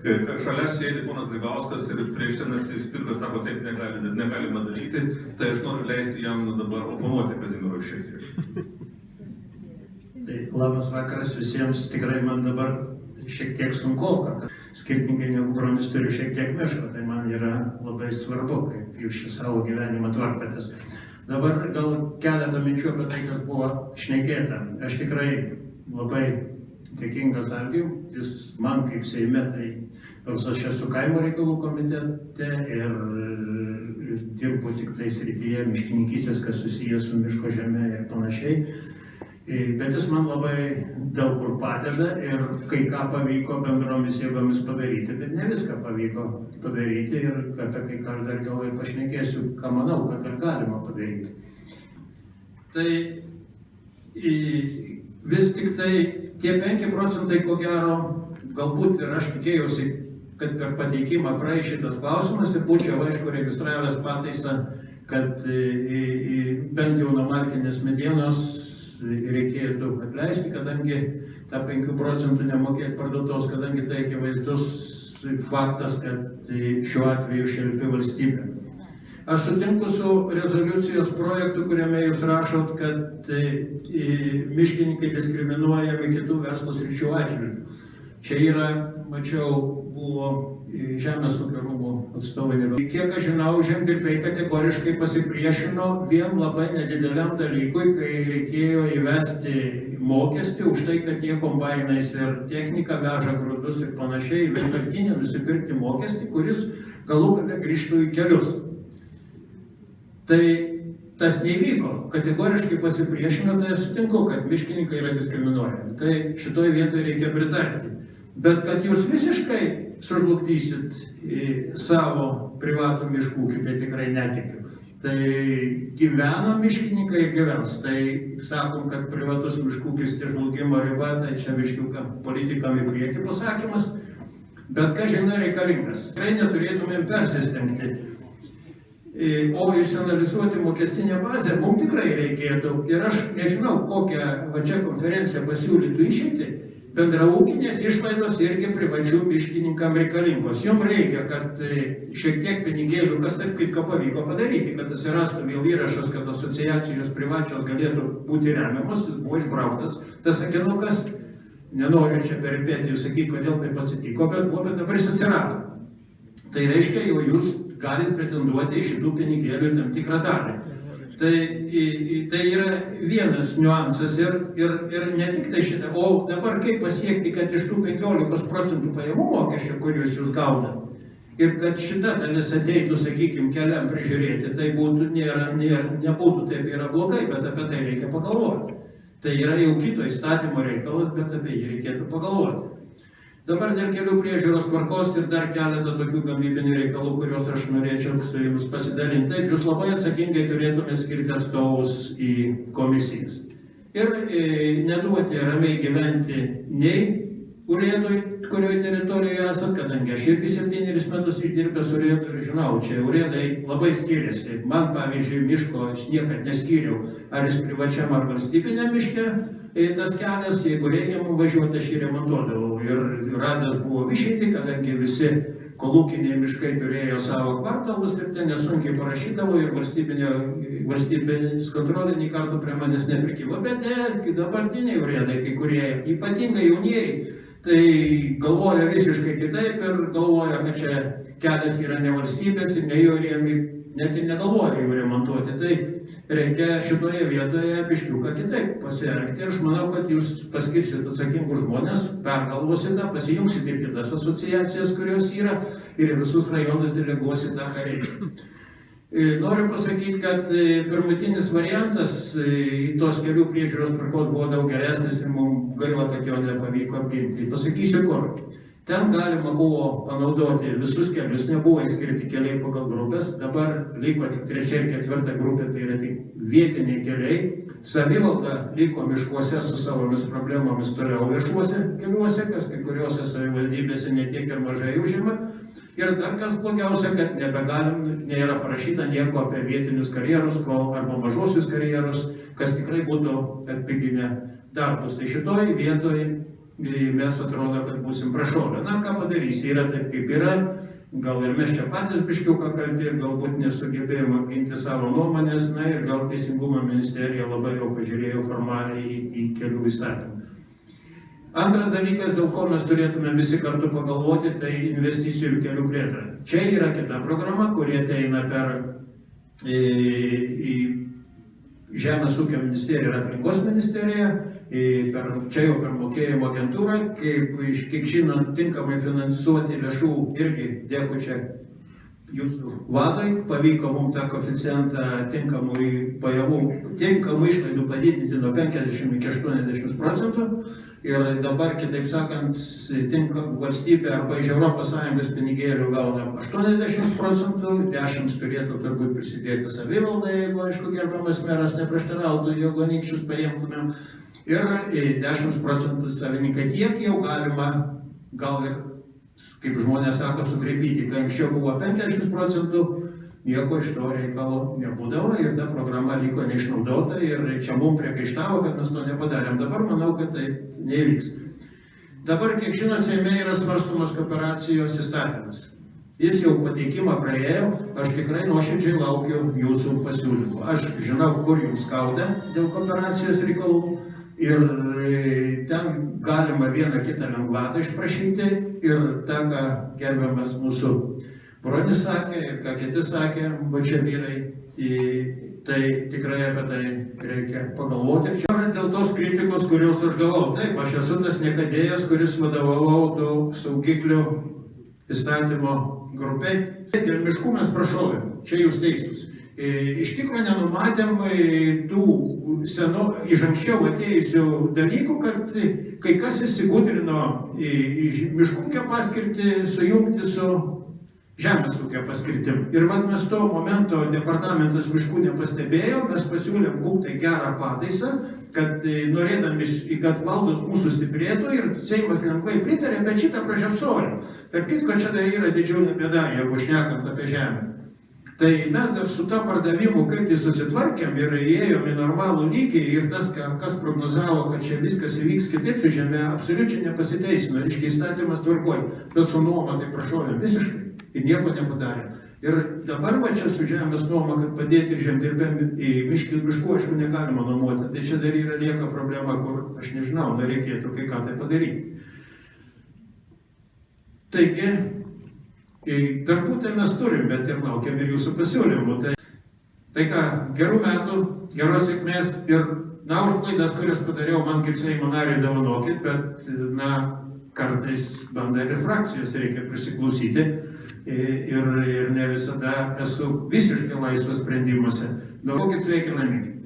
Šalia sėdi ponas Grybauskas ir priešinasi Spirgas sako, taip negalima daryti, tai aš noriu leisti jam dabar oponuoti Kazimierui šiek tiek. Tai labas vakaras visiems, tikrai man dabar šiek tiek sunku, kad skirtingai negu bronis turiu šiek tiek miško, tai man yra labai svarbu, kaip jūs šį savo gyvenimą tvarkatės. Dabar gal keletą minčių apie tai, kas buvo šnekėta. Aš tikrai labai dėkingas Algiui, jis man kaip Seime, tai nors aš esu kaimo reikalų komitete ir dirbu tik tai srityje miškininkystės, kas susijęs su miško žeme ir panašiai. Bet jis man labai daug kur padeda ir kai ką pavyko bendromis jėgomis padaryti, bet ne viską pavyko padaryti ir apie kai ką dar galvoju pašnekėsiu, ką manau, kad dar galima padaryti. Tai vis tik tai tie 5 procentai, ko gero, galbūt ir aš tikėjausi, kad per pateikimą praeis šitas klausimas ir būčiau, aišku, registravęs pataisą, kad bent jau nuo markinės medienos reikėtų atleisti, kadangi tą 5 procentų nemokėti parduotos, kadangi tai akivaizdus faktas, kad šiuo atveju šelpia valstybė. Aš sutinku su rezoliucijos projektu, kuriame jūs rašot, kad miškininkai diskriminuojami kitų verslo sričių atžvilgių. Čia yra, mačiau, buvo Žemės ūkio rūmų atstovai. Kiek aš žinau, žemdirbiai kategoriškai pasipriešino vien labai nedideliam dalykui, kai reikėjo įvesti mokestį už tai, kad jie kombainais ir technika veža grūdus ir panašiai, vienkartinį nusipirkti mokestį, kuris galų gale grįžtų į kelius. Tai tas nevyko, kategoriškai pasipriešino, tai aš sutinku, kad miškininkai yra diskriminuojami. Tai šitoje vietoje reikia pritarti. Bet kad jūs visiškai sužlugdysit savo privatų miškų, tai tikrai netikiu. Tai gyvena miškininkai ir gyvens. Tai sakom, kad privatus miškūkis tai žlugimo riba, tai čia viškiukam politikam į priekį pasakymas. Bet ką žinai reikalingas. Tikrai neturėtumėm persistengti. O išanalizuoti mokestinę bazę mums tikrai reikėtų. Ir aš nežinau, kokią va čia konferenciją pasiūlytų išeiti. Bendraūkinės išlaidos irgi privačių miškininkam reikalingos. Jums reikia, kad šiek tiek pinigėlių, kas taip kaip pavyko padaryti, kad atsirastų vėl įrašas, kad asociacijos privačios galėtų būti remiamos, jis buvo išbrauktas. Tas sakinukas, nenoriu čia peripėti sakyti, kodėl taip atsitiko, bet dabar jis atsirado. Tai reiškia, jau jūs galite pretenduoti iš šitų pinigėlių tam tikrą dalį. Tai yra vienas niuansas ir ne tik tai šitą, o dabar kaip pasiekti, kad iš tų 15 procentų pajamų mokesčio, kuriuos jūs gaunat, ir kad šita dalis ateitų, sakykime, keliam prižiūrėti, tai būtų, nebūtų taip yra blogai, bet apie tai reikia pagalvoti. Tai yra jau kito įstatymo reikalas, bet apie jį reikėtų pagalvoti. Dabar dar kelių priežiūros tvarkos ir dar keletą tokių gamybinių reikalų, kuriuos aš norėčiau su jumis pasidalinti. Taip, jūs labai atsakingai turėtumėte skirti atstovus į komisijas. Ir neduoti ramiai gyventi nei urėdui, kurioje teritorijoje esat, kadangi aš irgi 7 metus išdirbęs urėdui ir žinau, čia urėdai labai skiriasi. Man, pavyzdžiui, miško aš niekad neskyriau, ar jis privačiam ar valstybiniam miške. Tas kelias, jeigu reikia mums važiuoti, aš jį remontuodavau. Ir radęs buvo išeiti, kadangi visi kolūkiniai miškai turėjo savo kvartalus ir ten nesunkiai parašydavo ir valstybės kontrolinį kartų prie manęs neprikyvo. Bet dabartiniai urėdai, kai kurie ypatingai jaunieji, tai galvoja visiškai kitaip ir galvoja, kad čia kelias yra ne valstybės ir ne jo rėmi, net ir negalvoja jų remontuoti. Tai reikia šitoje vietoje biškiuką kitaip pasirengti. Ir aš manau, kad jūs paskirsit atsakingus žmonės, pergalvosite, pasijungsite į kitas asociacijas, kurios yra, ir visus rajonus deleguosite tą, ką reikia. Noriu pasakyti, kad pirmutinis variantas į tos kelių priežiūros tvarkos buvo daug geresnis ir mums gaila, kad jo nepavyko apginti. Pasakysiu kur. Ten galima buvo panaudoti visus kelius, nebuvo įskirti keliai pagal grupės, dabar liko tik 3 ir 4 grupė, tai yra tik vietiniai keliai. Savivalda liko miškuose su savomis problemomis toliau viešuose keliuose, kas kai kuriuose savivaldybėse netiek ir mažai užima. Ir dar kas blogiausia, kad nebegalim, nėra parašyta nieko apie vietinius karjerus arba mažosius karjerus, kas tikrai būtų atpiginę darbus. Tai šitoj vietoj mes atrodo, kad būsim prašovę. Na, ką padarysi, yra taip, kaip yra. Gal ir mes čia patys biškiuką kalti, galbūt nesugebėjome apginti savo nuomonės, na ir gal Teisingumo ministerija labai jau pažiūrėjo formaliai į kelių įstatymą. Antras dalykas, dėl ko mes turėtume visi kartu pagalvoti, tai investicijų kelių plėtra. Čia yra kita programa, kurie ateina per Žemės ūkio ministerija ir aplinkos ministerija, čia jau per mokėjimo agentūrą, kiek žinant, tinkamai finansuoti lėšų irgi dėkui čia jūsų vadai, pavyko mums tą koeficientą tinkamų pajamų, tinkamų išlaidų padidinti nuo 50 iki 80%. Ir dabar, kitaip sakant, valstybė arba iš ES pinigėlių gauna 80%, 10% turėtų turbūt prisidėti savivalda, jeigu, aišku, gerbiamas meras neprieštarautų, jeigu anykščius paimtumėm, ir 10% savininkai. Tiek jau galima, gal ir, kaip žmonės sako, sukreipyti, kai anksčiau buvo 50%, nieko iš to reikalo nebūdavo ir ta programa liko neišnaudota ir čia mums priekaištavo, kad mes to nepadarėm. Dabar manau, kad tai neįvyks. Dabar, kiek žinot, Seime yra svarstomas kooperacijos įstatymas. Jis jau pateikimą praėjo, aš tikrai nuoširdžiai laukiu jūsų pasiūlymų. Aš žinau, kur jums skauda dėl kooperacijos reikalų ir ten galima vieną kitą lengvatą išprašyti ir tą, ką gerbiamas mūsų Bronis sakė ir ką kiti sakė, va čia vyrai, tai tikrai apie tai reikia pagalvoti. Ir čia dėl tos kritikos, kurios aš gavau. Taip, aš esu tas niekadėjas, kuris vadovavau tų saugiklių įstatymo grupiai. Ir miškų mes prašovėm, čia jūs teisus. Iš tikrųjų nenumatėm tų iš anksčiau atėjusių dalykų, kad kai kas įsigudrino miškų ūkio paskirtį sujungti su žemės ūkio paskirtim. Ir vat mes to momento departamentas miškų nepastebėjo, mes pasiūlėm būtai gerą pataisą, kad norėdami, kad valdos mūsų stiprėtų ir Seimas lengvai pritarė, bet šitą pražiopsojom. Tarp kitko, čia dar yra didžiulė bėda, jeigu šnekant apie žemę. Tai mes dar su tą pardavimu kaip tai susitvarkėm ir įėjom į normalų lygį ir tas, kas prognozavo, kad čia viskas įvyks kitaip su žemė, absoliučiai nepasiteisino. Reiškia, įstatymas tvarkoj, bet su nuoma tai prašovėm visiškai. Ir nieko nepadarė. Ir dabar va čia su žemės nuoma, kad padėti žemdirbėm į miškų, aišku, negalima nuomoti. Tai čia dar yra lieka problema, kur aš nežinau, dar reikėtų kai ką tai padaryti. Taigi, darbų tai mes turim, bet ir laukiam ir jūsų pasiūlymų. Tai ką, gerų metų, geros sėkmės ir, na, už klaidas, kurias padariau, man kaip Seimo nariui dovanokit, bet, na, kartais banda ir frakcijos reikia prisiklausyti. Ir ne visada esu visiškai laisvas sprendimuose. Daugokit sveiki, laimingi.